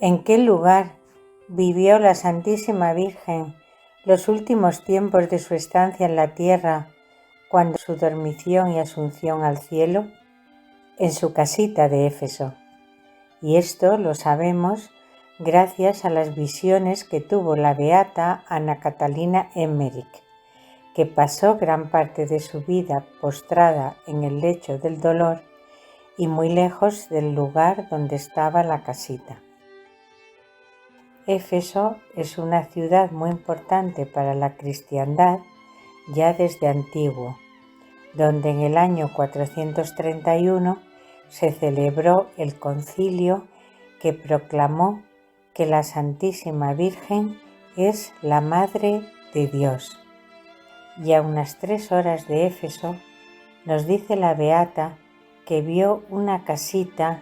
¿En qué lugar vivió la Santísima Virgen los últimos tiempos de su estancia en la tierra, cuando su dormición y asunción al cielo? En su casita de Éfeso. Y esto lo sabemos gracias a las visiones que tuvo la beata Ana Catalina Emmerich, que pasó gran parte de su vida postrada en el lecho del dolor y muy lejos del lugar donde estaba la casita. Éfeso es una ciudad muy importante para la cristiandad ya desde antiguo, donde en el año 431 se celebró el concilio que proclamó que la Santísima Virgen es la Madre de Dios. Y a unas 3 horas de Éfeso nos dice la beata que vio una casita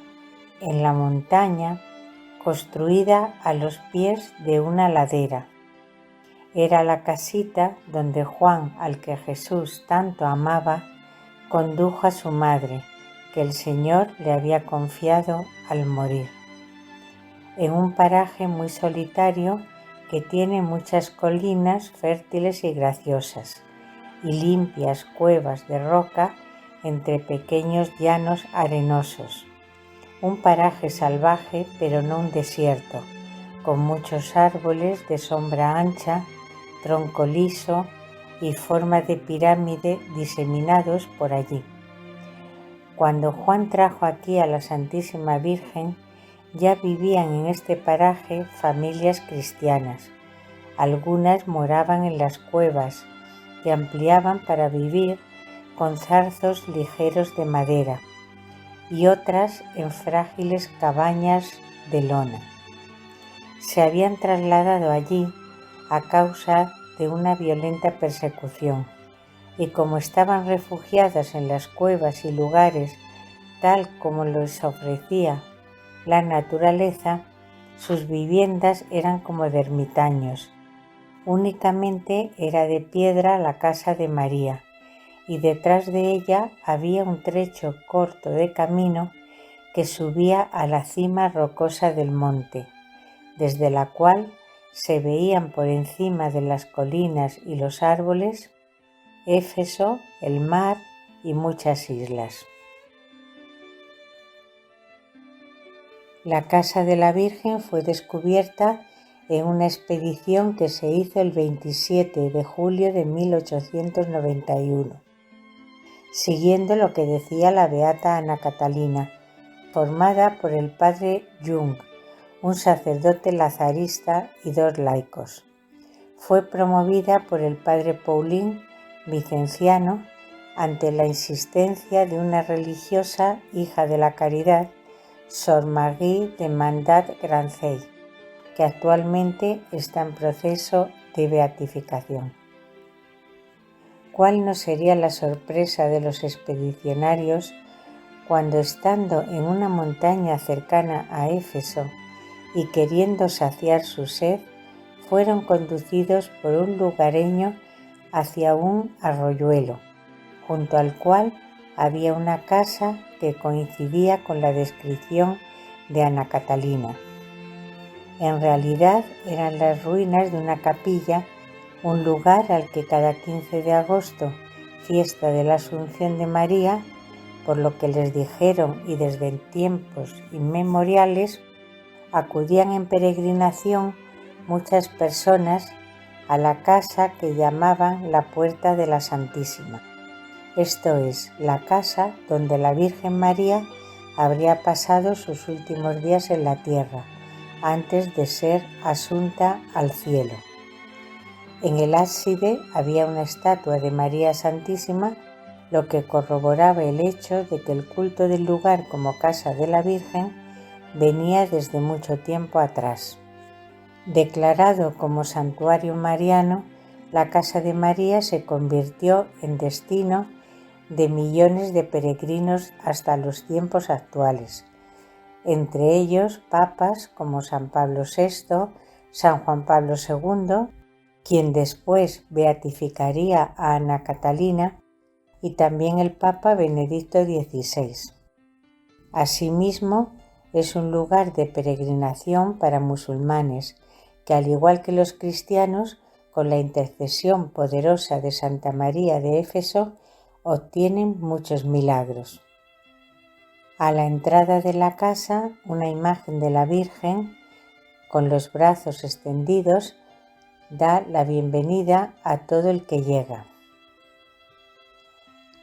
en la montaña construida a los pies de una ladera. Era la casita donde Juan, al que Jesús tanto amaba, condujo a su madre, que el Señor le había confiado al morir. En un paraje muy solitario que tiene muchas colinas fértiles y graciosas, y limpias cuevas de roca entre pequeños llanos arenosos. Un paraje salvaje, pero no un desierto, con muchos árboles de sombra ancha, tronco liso y forma de pirámide diseminados por allí. Cuando Juan trajo aquí a la Santísima Virgen, ya vivían en este paraje familias cristianas. Algunas moraban en las cuevas, que ampliaban para vivir con zarzos ligeros de madera, y otras en frágiles cabañas de lona. Se habían trasladado allí a causa de una violenta persecución, y como estaban refugiadas en las cuevas y lugares tal como les ofrecía la naturaleza, sus viviendas eran como de ermitaños. Únicamente era de piedra la casa de María, y detrás de ella había un trecho corto de camino que subía a la cima rocosa del monte, desde la cual se veían por encima de las colinas y los árboles Éfeso, el mar y muchas islas. La casa de la Virgen fue descubierta en una expedición que se hizo el 27 de julio de 1891, siguiendo lo que decía la beata Ana Catalina, formada por el padre Jung, un sacerdote lazarista y 2 laicos. Fue promovida por el padre Paulin, vicenciano, ante la insistencia de una religiosa hija de la caridad, Sor Marie de Mandat-Grancey, que actualmente está en proceso de beatificación. ¿Cuál no sería la sorpresa de los expedicionarios cuando, estando en una montaña cercana a Éfeso y queriendo saciar su sed, fueron conducidos por un lugareño hacia un arroyuelo, junto al cual había una casa que coincidía con la descripción de Ana Catalina? En realidad eran las ruinas de una capilla, un lugar al que cada 15 de agosto, fiesta de la Asunción de María, por lo que les dijeron y desde tiempos inmemoriales, acudían en peregrinación muchas personas a la casa que llamaban la Puerta de la Santísima. Esto es, la casa donde la Virgen María habría pasado sus últimos días en la tierra, antes de ser asunta al cielo. En el ábside había una estatua de María Santísima, lo que corroboraba el hecho de que el culto del lugar como casa de la Virgen venía desde mucho tiempo atrás. Declarado como santuario mariano, la casa de María se convirtió en destino de millones de peregrinos hasta los tiempos actuales, entre ellos papas como San Pablo VI, San Juan Pablo II, quien después beatificaría a Ana Catalina, y también el Papa Benedicto XVI. Asimismo, es un lugar de peregrinación para musulmanes que, al igual que los cristianos, con la intercesión poderosa de Santa María de Éfeso, obtienen muchos milagros. A la entrada de la casa, una imagen de la Virgen, con los brazos extendidos, da la bienvenida a todo el que llega.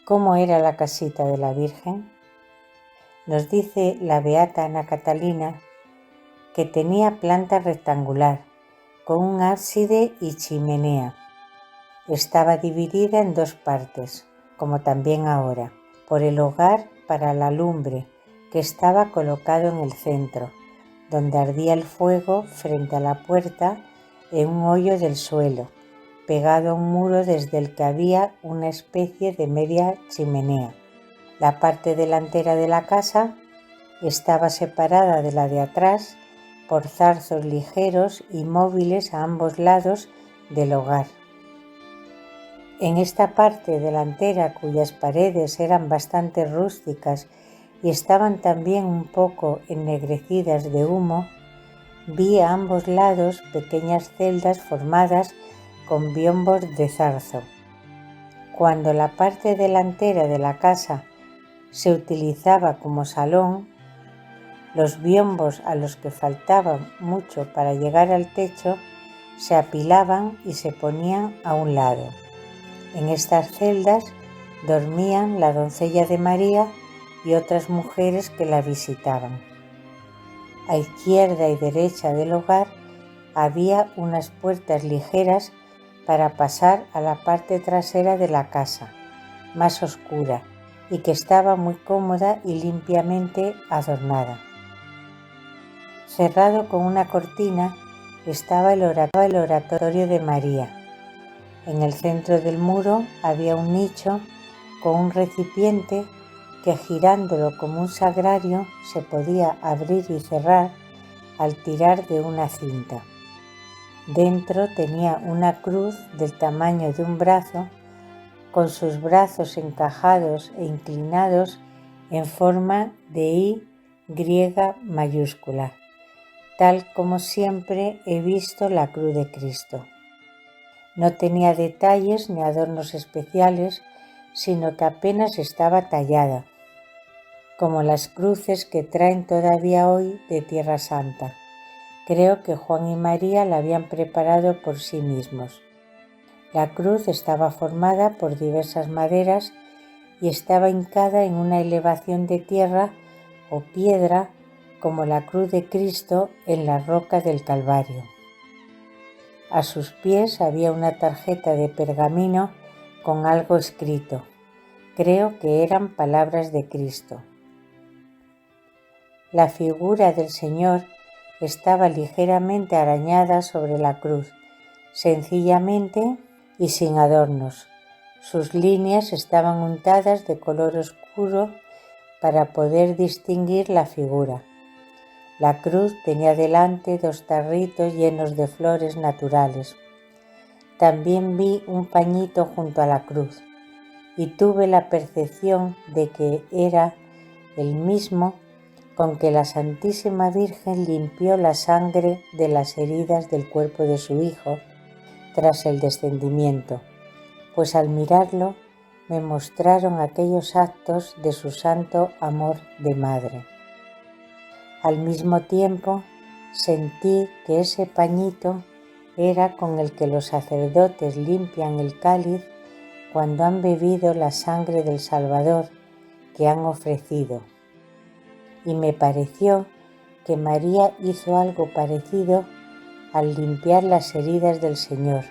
¿Cómo era la casita de la Virgen? Nos dice la beata Ana Catalina que tenía planta rectangular, con un ábside y chimenea. Estaba dividida en dos partes, como también ahora, por el hogar para la lumbre, que estaba colocado en el centro, donde ardía el fuego frente a la puerta en un hoyo del suelo, pegado a un muro desde el que había una especie de media chimenea. La parte delantera de la casa estaba separada de la de atrás por zarzos ligeros y móviles a ambos lados del hogar. En esta parte delantera, cuyas paredes eran bastante rústicas y estaban también un poco ennegrecidas de humo, vi a ambos lados pequeñas celdas formadas con biombos de zarzo. Cuando la parte delantera de la casa se utilizaba como salón, los biombos, a los que faltaba mucho para llegar al techo, se apilaban y se ponían a un lado. En estas celdas dormían la doncella de María y otras mujeres que la visitaban. A izquierda y derecha del hogar había unas puertas ligeras para pasar a la parte trasera de la casa, más oscura, y que estaba muy cómoda y limpiamente adornada. Cerrado con una cortina estaba el oratorio de María. En el centro del muro había un nicho con un recipiente que, girándolo como un sagrario, se podía abrir y cerrar al tirar de una cinta. Dentro tenía una cruz del tamaño de un brazo, con sus brazos encajados e inclinados en forma de Y griega mayúscula, tal como siempre he visto la cruz de Cristo. No tenía detalles ni adornos especiales, sino que apenas estaba tallada, como las cruces que traen todavía hoy de Tierra Santa. Creo que Juan y María la habían preparado por sí mismos. La cruz estaba formada por diversas maderas y estaba hincada en una elevación de tierra o piedra, como la cruz de Cristo en la roca del Calvario. A sus pies había una tarjeta de pergamino con algo escrito. Creo que eran palabras de Cristo. La figura del Señor estaba ligeramente arañada sobre la cruz, sencillamente y sin adornos. Sus líneas estaban untadas de color oscuro para poder distinguir la figura. La cruz tenía delante dos tarritos llenos de flores naturales. También vi un pañito junto a la cruz y tuve la percepción de que era el mismo con que la Santísima Virgen limpió la sangre de las heridas del cuerpo de su Hijo tras el descendimiento, pues al mirarlo me mostraron aquellos actos de su santo amor de madre. Al mismo tiempo sentí que ese pañito era con el que los sacerdotes limpian el cáliz cuando han bebido la sangre del Salvador que han ofrecido. Y me pareció que María hizo algo parecido al limpiar las heridas del Señor,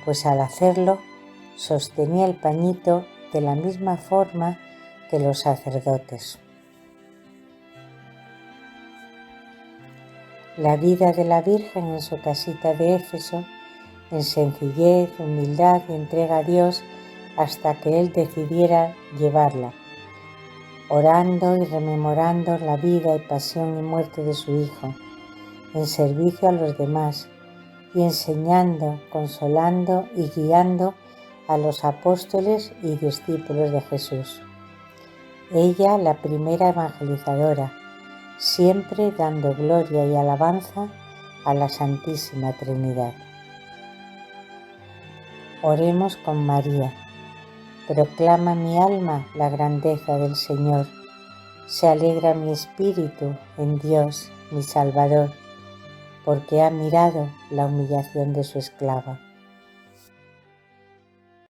pues al hacerlo sostenía el pañito de la misma forma que los sacerdotes. La vida de la Virgen en su casita de Éfeso, en sencillez, humildad y entrega a Dios hasta que Él decidiera llevarla, orando y rememorando la vida y pasión y muerte de su Hijo, en servicio a los demás y enseñando, consolando y guiando a los apóstoles y discípulos de Jesús. Ella, la primera evangelizadora, siempre dando gloria y alabanza a la Santísima Trinidad. Oremos con María. Proclama mi alma la grandeza del Señor. Se alegra mi espíritu en Dios, mi Salvador, porque ha mirado la humillación de su esclava.